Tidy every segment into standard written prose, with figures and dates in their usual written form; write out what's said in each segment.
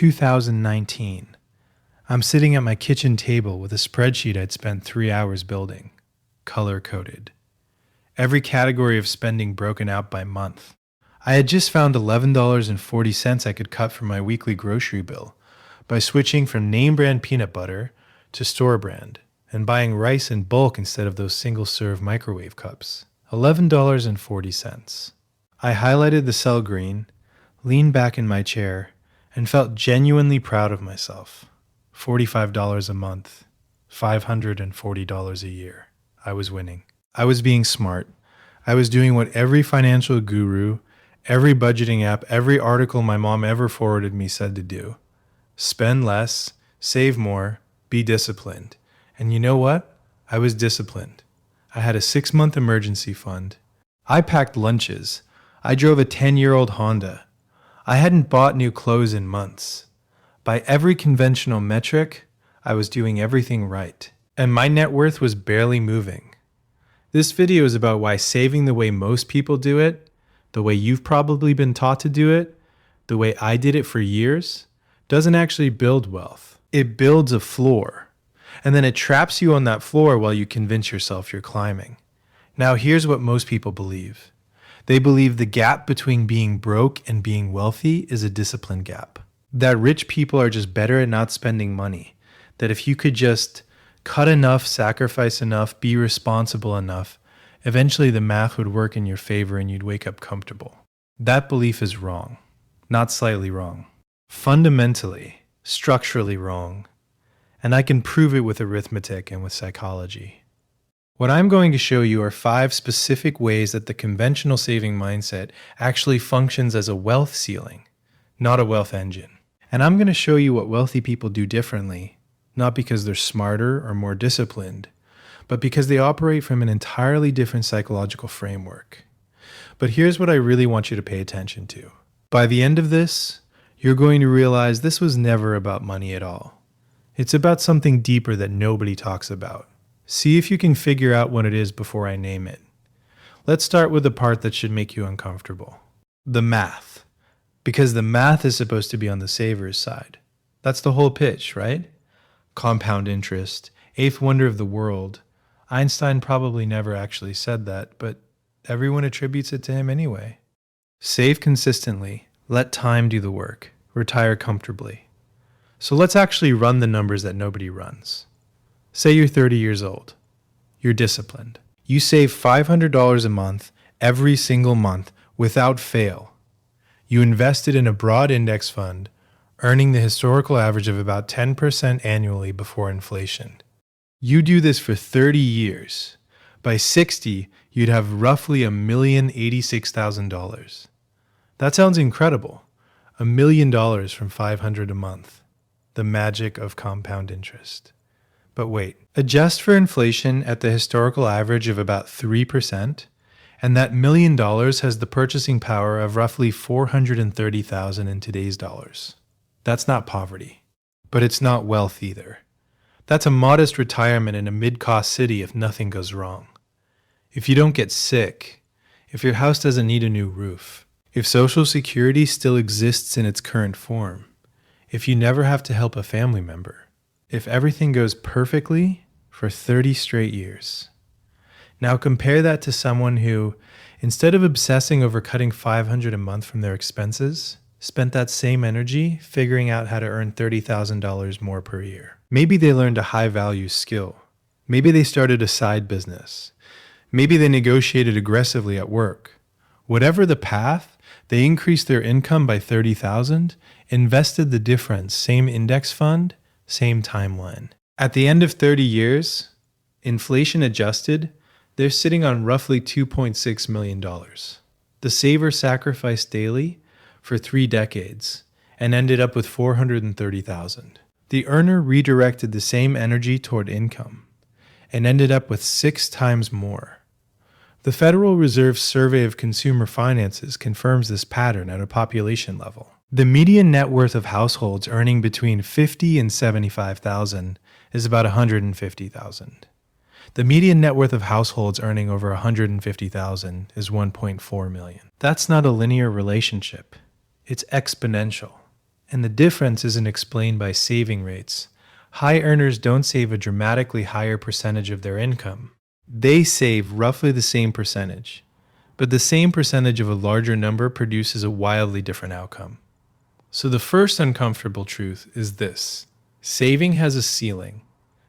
2019. I'm sitting at my kitchen table with a spreadsheet I'd spent 3 hours building, color-coded. Every category of spending broken out by month. I had just found $11.40 I could cut from my weekly grocery bill by switching from name-brand peanut butter to store-brand and buying rice in bulk instead of those single-serve microwave cups. $11.40. I highlighted the cell green, leaned back in my chair, and felt genuinely proud of myself. $45 a month, $540 a year. I was winning. I was being smart. I was doing what every financial guru, every budgeting app, every article my mom ever forwarded me said to do. Spend less, save more, be disciplined. And you know what? I was disciplined. I had a 6-month emergency fund. I packed lunches. I drove a 10-year-old Honda. I hadn't bought new clothes in months. By every conventional metric, I was doing everything right. And my net worth was barely moving. This video is about why saving the way most people do it, the way you've probably been taught to do it, the way I did it for years, doesn't actually build wealth. It builds a floor. And then it traps you on that floor while you convince yourself you're climbing. Now here's what most people believe. They believe the gap between being broke and being wealthy is a discipline gap. That rich people are just better at not spending money. That if you could just cut enough, sacrifice enough, be responsible enough, eventually the math would work in your favor and you'd wake up comfortable. That belief is wrong. Not slightly wrong. Fundamentally, structurally wrong. And I can prove it with arithmetic and with psychology. What I'm going to show you are 5 specific ways that the conventional saving mindset actually functions as a wealth ceiling, not a wealth engine. And I'm going to show you what wealthy people do differently, not because they're smarter or more disciplined, but because they operate from an entirely different psychological framework. But here's what I really want you to pay attention to. By the end of this, you're going to realize this was never about money at all. It's about something deeper that nobody talks about. See if you can figure out what it is before I name it. Let's start with the part that should make you uncomfortable. The math. Because the math is supposed to be on the saver's side. That's the whole pitch, right? Compound interest, eighth wonder of the world. Einstein probably never actually said that, but everyone attributes it to him anyway. Save consistently. Let time do the work. Retire comfortably. So let's actually run the numbers that nobody runs. Say you're 30 years old. You're disciplined. You save $500 a month every single month without fail. You invested in a broad index fund, earning the historical average of about 10% annually before inflation. You do this for 30 years. By 60, you'd have roughly $1,086,000. That sounds incredible. $1 million from $500 a month. The magic of compound interest. But wait, adjust for inflation at the historical average of about 3%, and that $1 million has the purchasing power of roughly $430,000 in today's dollars. That's not poverty, but it's not wealth either. That's a modest retirement in a mid-cost city if nothing goes wrong. If you don't get sick, if your house doesn't need a new roof, if Social Security still exists in its current form, if you never have to help a family member, if everything goes perfectly for 30 straight years. Now compare that to someone who, instead of obsessing over cutting $500 a month from their expenses, spent that same energy figuring out how to earn $30,000 more per year. Maybe they learned a high-value skill. Maybe they started a side business. Maybe they negotiated aggressively at work. Whatever the path, they increased their income by $30,000, invested the difference, same index fund, same timeline. At the end of 30 years, inflation adjusted, they're sitting on roughly $2.6 million. The saver sacrificed daily for 3 decades and ended up with $430,000. The earner redirected the same energy toward income and ended up with 6 times more. The Federal Reserve's Survey of Consumer Finances confirms this pattern at a population level. The median net worth of households earning between $50,000 and $75,000 is about $150,000. The median net worth of households earning over $150,000 is $1.4 million. That's not a linear relationship. It's exponential. And the difference isn't explained by saving rates. High earners don't save a dramatically higher percentage of their income. They save roughly the same percentage, but the same percentage of a larger number produces a wildly different outcome. So the first uncomfortable truth is this: saving has a ceiling.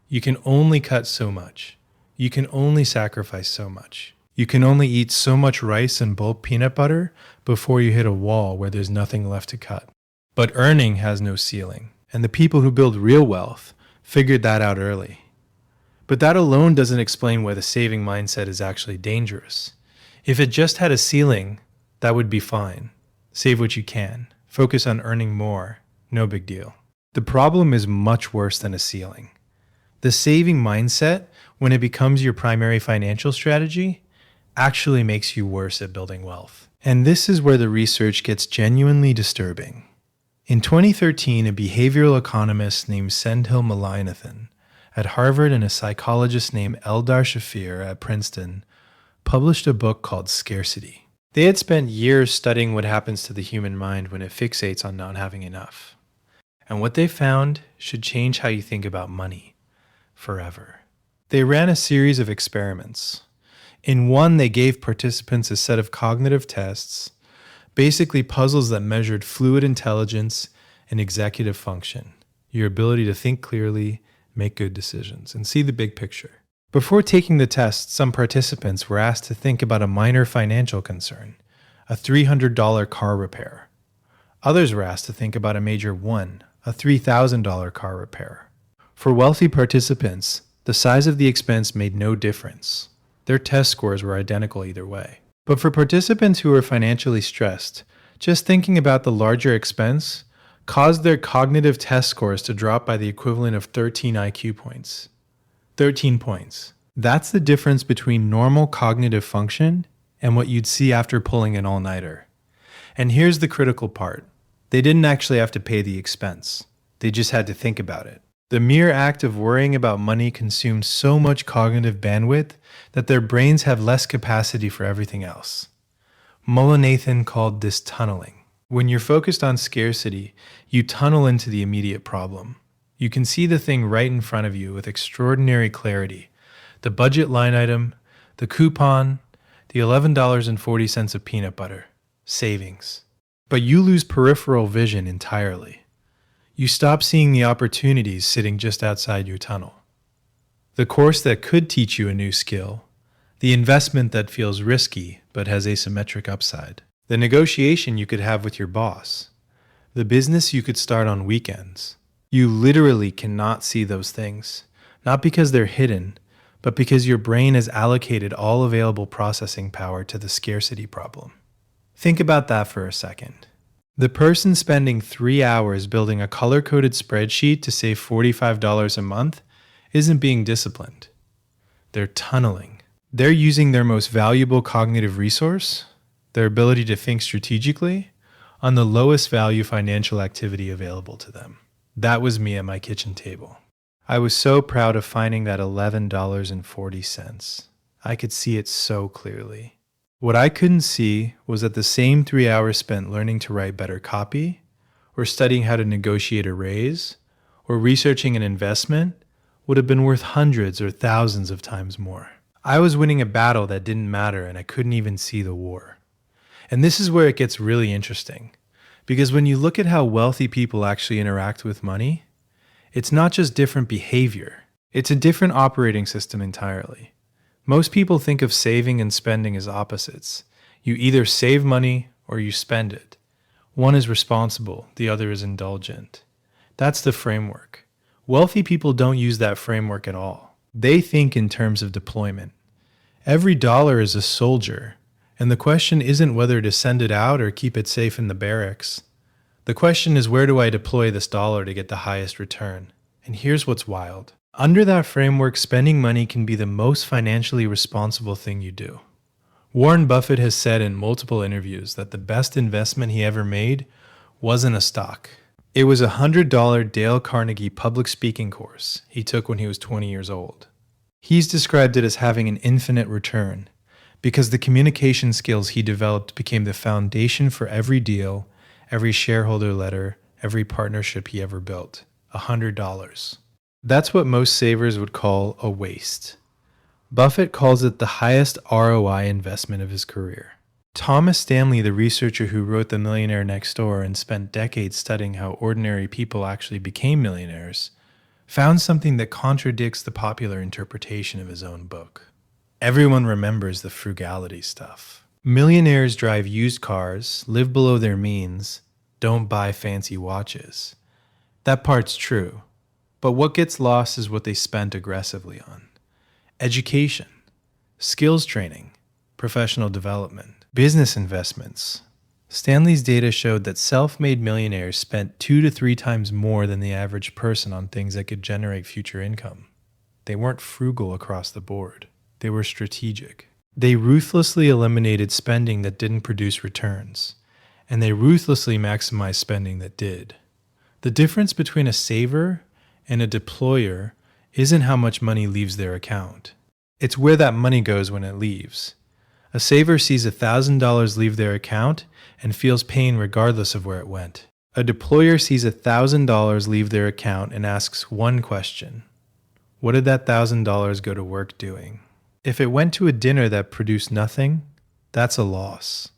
You can only cut so much. You can only sacrifice so much. You can only eat so much rice and bulk peanut butter before you hit a wall where there's nothing left to cut. But earning has no ceiling, and the people who build real wealth figured that out early. But that alone doesn't explain why the saving mindset is actually dangerous. If it just had a ceiling, that would be fine. Save what you can. Focus on earning more. No big deal. The problem is much worse than a ceiling. The saving mindset, when it becomes your primary financial strategy, actually makes you worse at building wealth. And this is where the research gets genuinely disturbing. In 2013, a behavioral economist named Senthil Mullainathan at Harvard and a psychologist named Eldar Shafir at Princeton published a book called Scarcity. They had spent years studying what happens to the human mind when it fixates on not having enough. And what they found should change how you think about money forever. They ran a series of experiments. In one, they gave participants a set of cognitive tests, basically puzzles that measured fluid intelligence and executive function, your ability to think clearly, make good decisions, and see the big picture. Before taking the test, some participants were asked to think about a minor financial concern, a $300 car repair. Others were asked to think about a major one, a $3,000 car repair. For wealthy participants, the size of the expense made no difference. Their test scores were identical either way. But for participants who were financially stressed, just thinking about the larger expense caused their cognitive test scores to drop by the equivalent of 13 IQ points. 13 points. That's the difference between normal cognitive function and what you'd see after pulling an all-nighter. And here's the critical part. They didn't actually have to pay the expense. They just had to think about it. The mere act of worrying about money consumed so much cognitive bandwidth that their brains have less capacity for everything else. Mullainathan called this tunneling. When you're focused on scarcity, you tunnel into the immediate problem. You can see the thing right in front of you with extraordinary clarity. The budget line item, the coupon, the $11.40 of peanut butter, savings. But you lose peripheral vision entirely. You stop seeing the opportunities sitting just outside your tunnel. The course that could teach you a new skill, the investment that feels risky but has asymmetric upside, the negotiation you could have with your boss, the business you could start on weekends. You literally cannot see those things, not because they're hidden, but because your brain has allocated all available processing power to the scarcity problem. Think about that for a second. The person spending 3 hours building a color-coded spreadsheet to save $45 a month isn't being disciplined. They're tunneling. They're using their most valuable cognitive resource, their ability to think strategically, on the lowest value financial activity available to them. That was me at my kitchen table. I was so proud of finding that $11.40. I could see it so clearly. What I couldn't see was that the same 3 hours spent learning to write better copy, or studying how to negotiate a raise, or researching an investment would have been worth hundreds or thousands of times more. I was winning a battle that didn't matter and I couldn't even see the war. And this is where it gets really interesting, because when you look at how wealthy people actually interact with money, it's not just different behavior, it's a different operating system entirely. Most people think of saving and spending as opposites. You either save money or you spend it. One is responsible, the other is indulgent. That's the framework. Wealthy people don't use that framework at all. They think in terms of deployment. Every dollar is a soldier, and the question isn't whether to send it out or keep it safe in the barracks. The question is, where do I deploy this dollar to get the highest return? And here's what's wild. Under that framework, spending money can be the most financially responsible thing you do. Warren Buffett has said in multiple interviews that the best investment he ever made wasn't a stock. It was a $100 Dale Carnegie public speaking course he took when he was 20 years old. He's described it as having an infinite return because the communication skills he developed became the foundation for every deal, every shareholder letter, every partnership he ever built. $100. That's what most savers would call a waste. Buffett calls it the highest ROI investment of his career. Thomas Stanley, the researcher who wrote The Millionaire Next Door and spent decades studying how ordinary people actually became millionaires, found something that contradicts the popular interpretation of his own book. Everyone remembers the frugality stuff. Millionaires drive used cars, live below their means, don't buy fancy watches. That part's true, but what gets lost is what they spent aggressively on. Education, skills training, professional development, business investments. Stanley's data showed that self-made millionaires spent 2 to 3 times more than the average person on things that could generate future income. They weren't frugal across the board. They were strategic. They ruthlessly eliminated spending that didn't produce returns, and they ruthlessly maximized spending that did. The difference between a saver and a deployer isn't how much money leaves their account. It's where that money goes when it leaves. A saver sees $1,000 leave their account and feels pain regardless of where it went. A deployer sees $1,000 leave their account and asks one question: what did that $1,000 go to work doing? If it went to a dinner that produced nothing, that's a loss.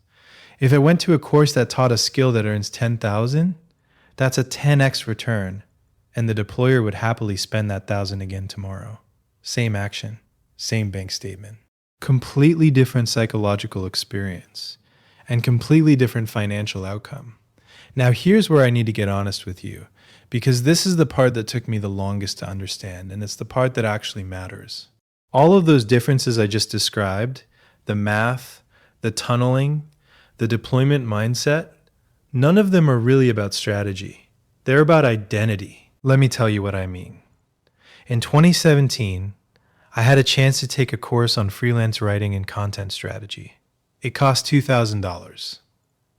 If it went to a course that taught a skill that earns $10,000, that's a 10x return, and the deployer would happily spend that $1,000 again tomorrow. Same action, same bank statement. Completely different psychological experience, and completely different financial outcome. Now here's where I need to get honest with you, because this is the part that took me the longest to understand, and it's the part that actually matters. All of those differences I just described, the math, the tunneling, the deployment mindset, none of them are really about strategy. They're about identity. Let me tell you what I mean. In 2017, I had a chance to take a course on freelance writing and content strategy. It cost $2,000.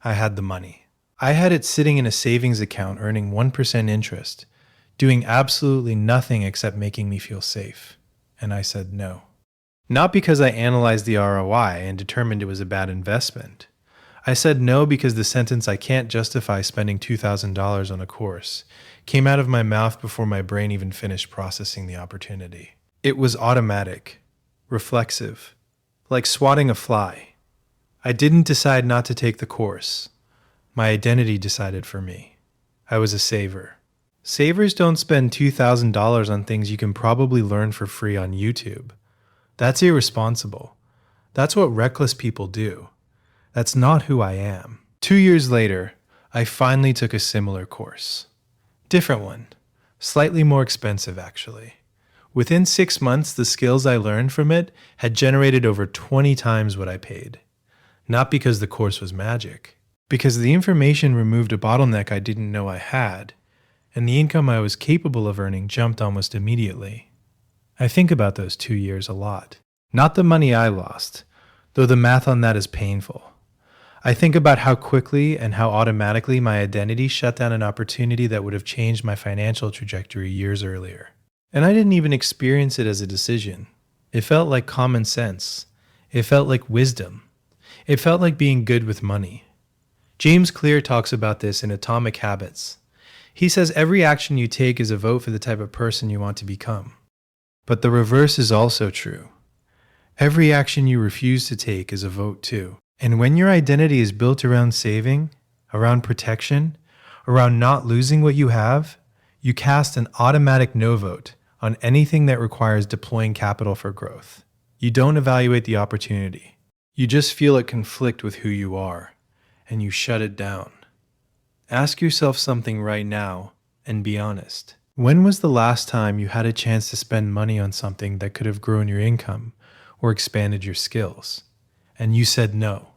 I had the money. I had it sitting in a savings account earning 1% interest, doing absolutely nothing except making me feel safe. And I said no. Not because I analyzed the ROI and determined it was a bad investment. I said no because the sentence "I can't justify spending $2,000 on a course" came out of my mouth before my brain even finished processing the opportunity. It was automatic, reflexive, like swatting a fly. I didn't decide not to take the course. My identity decided for me. I was a saver. Savers don't spend $2,000 on things you can probably learn for free on YouTube. That's irresponsible. That's what reckless people do. That's not who I am. 2 years later, I finally took a similar course. Different one. Slightly more expensive, actually. Within 6 months, the skills I learned from it had generated over 20 times what I paid. Not because the course was magic, because the information removed a bottleneck I didn't know I had, and the income I was capable of earning jumped almost immediately. I think about those 2 years a lot. Not the money I lost, though the math on that is painful. I think about how quickly and how automatically my identity shut down an opportunity that would have changed my financial trajectory years earlier. And I didn't even experience it as a decision. It felt like common sense. It felt like wisdom. It felt like being good with money. James Clear talks about this in Atomic Habits. He says every action you take is a vote for the type of person you want to become. But the reverse is also true. Every action you refuse to take is a vote too. And when your identity is built around saving, around protection, around not losing what you have, you cast an automatic no vote on anything that requires deploying capital for growth. You don't evaluate the opportunity. You just feel it conflict with who you are, and you shut it down. Ask yourself something right now and be honest. When was the last time you had a chance to spend money on something that could have grown your income or expanded your skills, and you said no?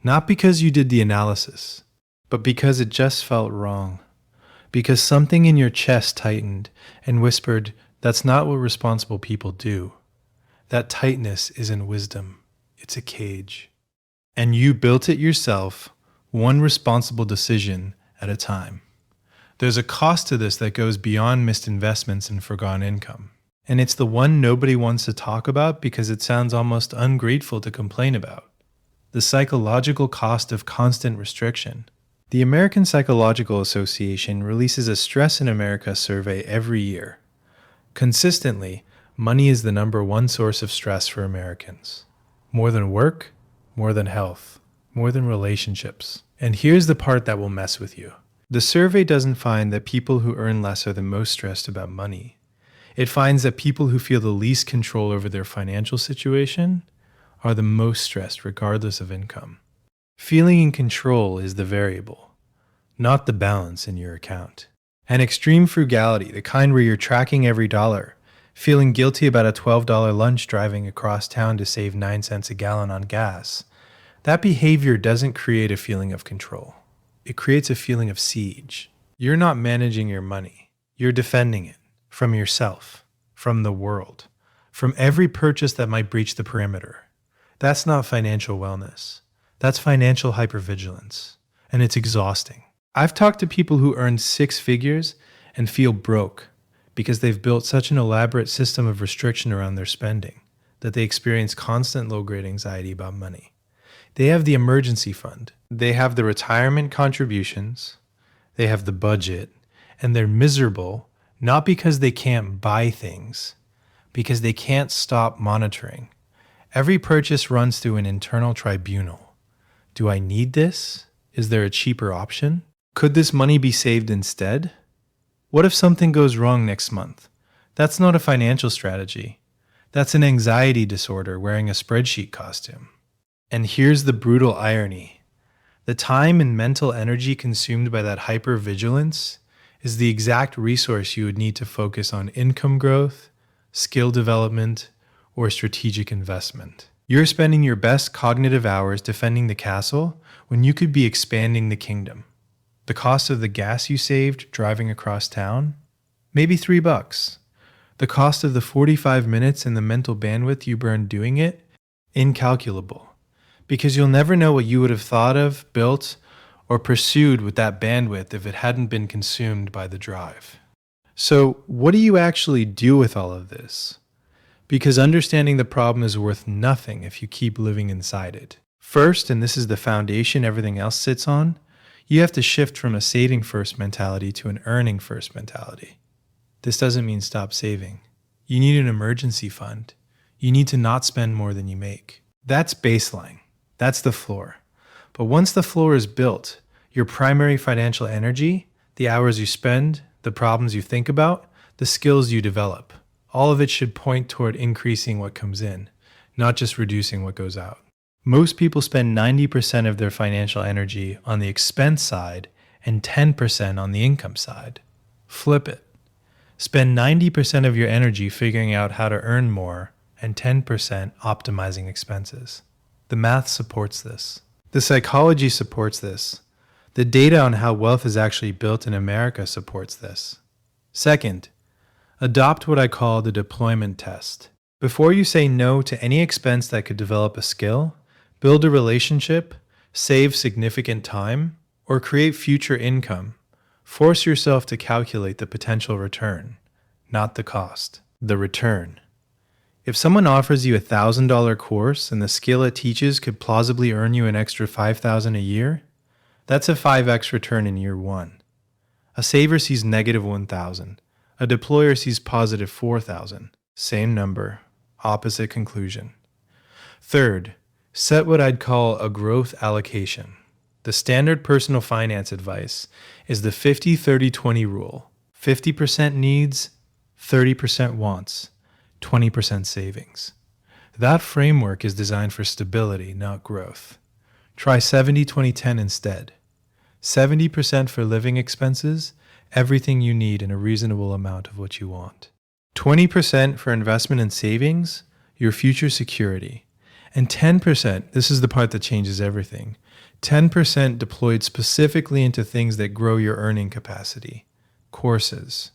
Not because you did the analysis, but because it just felt wrong. Because something in your chest tightened and whispered, "That's not what responsible people do." That tightness isn't wisdom, it's a cage. And you built it yourself, one responsible decision at a time. There's a cost to this that goes beyond missed investments and forgone income. And it's the one nobody wants to talk about because it sounds almost ungrateful to complain about. The psychological cost of constant restriction. The American Psychological Association releases a Stress in America survey every year. Consistently, money is the number one source of stress for Americans. More than work, more than health, more than relationships. And here's the part that will mess with you. The survey doesn't find that people who earn less are the most stressed about money. It finds that people who feel the least control over their financial situation are the most stressed regardless of income. Feeling in control is the variable, not the balance in your account. And extreme frugality, the kind where you're tracking every dollar, feeling guilty about a $12 lunch driving across town to save 9 cents a gallon on gas, that behavior doesn't create a feeling of control. It creates a feeling of siege. You're not managing your money. You're defending it from yourself, from the world, from every purchase that might breach the perimeter. That's not financial wellness. That's financial hypervigilance, and it's exhausting. I've talked to people who earn 6 figures and feel broke because they've built such an elaborate system of restriction around their spending that they experience constant low-grade anxiety about money. They have the emergency fund, they have the retirement contributions, they have the budget, and they're miserable not because they can't buy things, because they can't stop monitoring. Every purchase runs through an internal tribunal. Do I need this? Is there a cheaper option? Could this money be saved instead? What if something goes wrong next month? That's not a financial strategy. That's an anxiety disorder wearing a spreadsheet costume. And here's the brutal irony. The time and mental energy consumed by that hypervigilance is the exact resource you would need to focus on income growth, skill development, or strategic investment. You're spending your best cognitive hours defending the castle when you could be expanding the kingdom. The cost of the gas you saved driving across town? Maybe $3. The cost of the 45 minutes and the mental bandwidth you burned doing it? Incalculable. Because you'll never know what you would have thought of, built, or pursued with that bandwidth if it hadn't been consumed by the drive. So, what do you actually do with all of this? Because understanding the problem is worth nothing if you keep living inside it. First, and this is the foundation everything else sits on, you have to shift from a saving first mentality to an earning first mentality. This doesn't mean stop saving. You need an emergency fund. You need to not spend more than you make. That's baseline. That's the floor. But once the floor is built, your primary financial energy, the hours you spend, the problems you think about, the skills you develop, all of it should point toward increasing what comes in, not just reducing what goes out. Most people spend 90% of their financial energy on the expense side and 10% on the income side. Flip it. Spend 90% of your energy figuring out how to earn more and 10% optimizing expenses. The math supports this. The psychology supports this. The data on how wealth is actually built in America supports this. Second, adopt what I call the deployment test. Before you say no to any expense that could develop a skill, build a relationship, save significant time, or create future income, force yourself to calculate the potential return, not the cost, the return. If someone offers you a $1,000 course and the skill it teaches could plausibly earn you an extra $5,000 a year, that's a 5x return in year 1. A saver sees negative 1,000. A deployer sees positive 4,000. Same number, opposite conclusion. Third, set what I'd call a growth allocation. The standard personal finance advice is the 50-30-20 rule. 50% needs, 30% wants, 20% savings. That framework is designed for stability, not growth. Try 70-20-10 instead. 70% for living expenses, everything you need in a reasonable amount of what you want. 20% for investment and savings, your future security. And 10%, this is the part that changes everything, 10% deployed specifically into things that grow your earning capacity. Courses,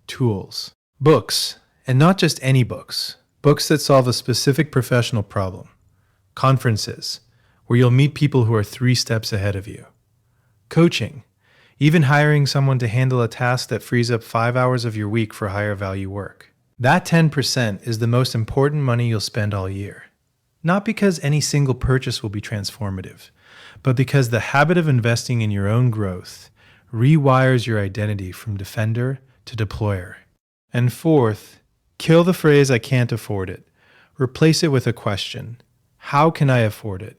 tools, books, and not just any books. Books that solve a specific professional problem. Conferences, where you'll meet people who are 3 steps ahead of you. Coaching, even hiring someone to handle a task that frees up 5 hours of your week for higher value work. That 10% is the most important money you'll spend all year. Not because any single purchase will be transformative, but because the habit of investing in your own growth rewires your identity from defender to deployer. And fourth, kill the phrase, "I can't afford it." Replace it with a question: how can I afford it?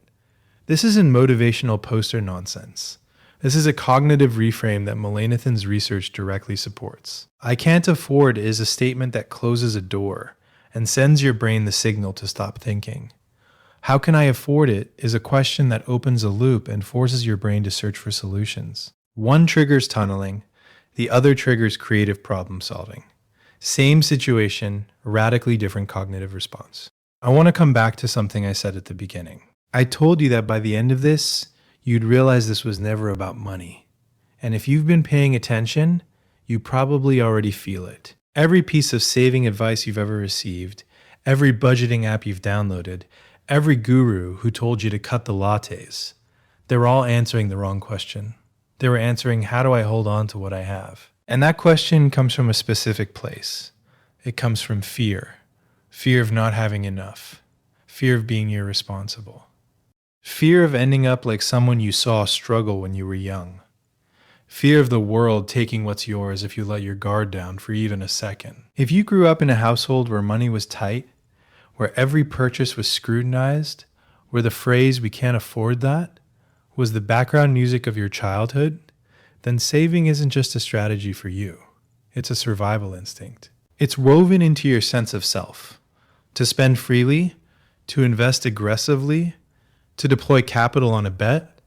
This isn't motivational poster nonsense. This is a cognitive reframe that Mullainathan's research directly supports. "I can't afford" is a statement that closes a door and sends your brain the signal to stop thinking. "How can I afford it" is a question that opens a loop and forces your brain to search for solutions. One triggers tunneling, the other triggers creative problem solving. Same situation, radically different cognitive response. I want to come back to something I said at the beginning. I told you that by the end of this, you'd realize this was never about money. And if you've been paying attention, you probably already feel it. Every piece of saving advice you've ever received, every budgeting app you've downloaded, every guru who told you to cut the lattes, they're all answering the wrong question. They were answering, how do I hold on to what I have? And that question comes from a specific place. It comes from fear. Fear of not having enough. Fear of being irresponsible. Fear of ending up like someone you saw struggle when you were young. Fear of the world taking what's yours if you let your guard down for even a second. If you grew up in a household where money was tight, where every purchase was scrutinized, where the phrase "we can't afford that" was the background music of your childhood, then saving isn't just a strategy for you. It's a survival instinct. It's woven into your sense of self. To spend freely, to invest aggressively, to deploy capital on a bet,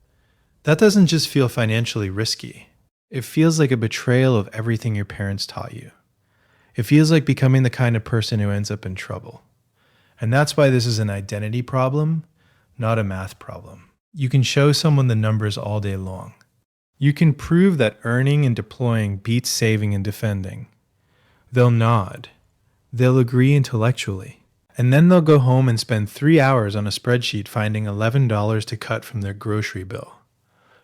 that doesn't just feel financially risky. It feels like a betrayal of everything your parents taught you. It feels like becoming the kind of person who ends up in trouble. And that's why this is an identity problem, not a math problem. You can show someone the numbers all day long. You can prove that earning and deploying beats saving and defending. They'll nod. They'll agree intellectually. And then they'll go home and spend 3 hours on a spreadsheet finding $11 to cut from their grocery bill.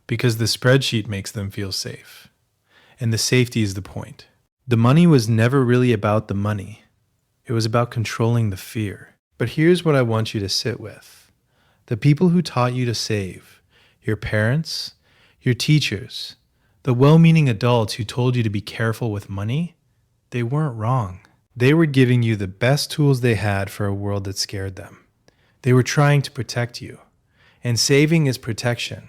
Because the spreadsheet makes them feel safe. And the safety is the point. The money was never really about the money. It was about controlling the fear. But here's what I want you to sit with. The people who taught you to save, your parents, your teachers, the well-meaning adults who told you to be careful with money, they weren't wrong. They were giving you the best tools they had for a world that scared them. They were trying to protect you. And saving is protection.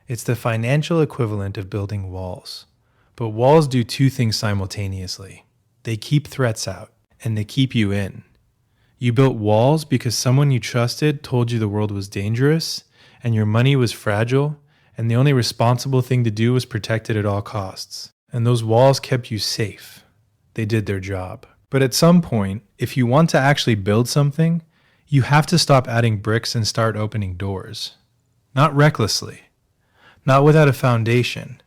It's the financial equivalent of building walls. But walls do two things simultaneously. They keep threats out, and they keep you in. You built walls because someone you trusted told you the world was dangerous, and your money was fragile, and the only responsible thing to do was protect it at all costs. And those walls kept you safe. They did their job. But at some point, if you want to actually build something, you have to stop adding bricks and start opening doors. Not recklessly, not without a foundation,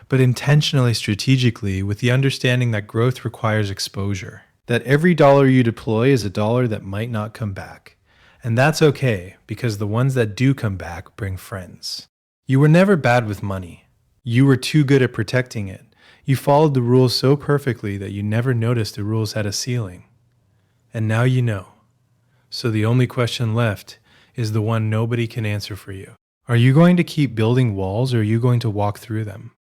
but intentionally, strategically, with the understanding that growth requires exposure. That every dollar you deploy is a dollar that might not come back. And that's okay, because the ones that do come back bring friends. You were never bad with money. You were too good at protecting it. You followed the rules so perfectly that you never noticed the rules had a ceiling. And now you know. So the only question left is the one nobody can answer for you. Are you going to keep building walls, or are you going to walk through them?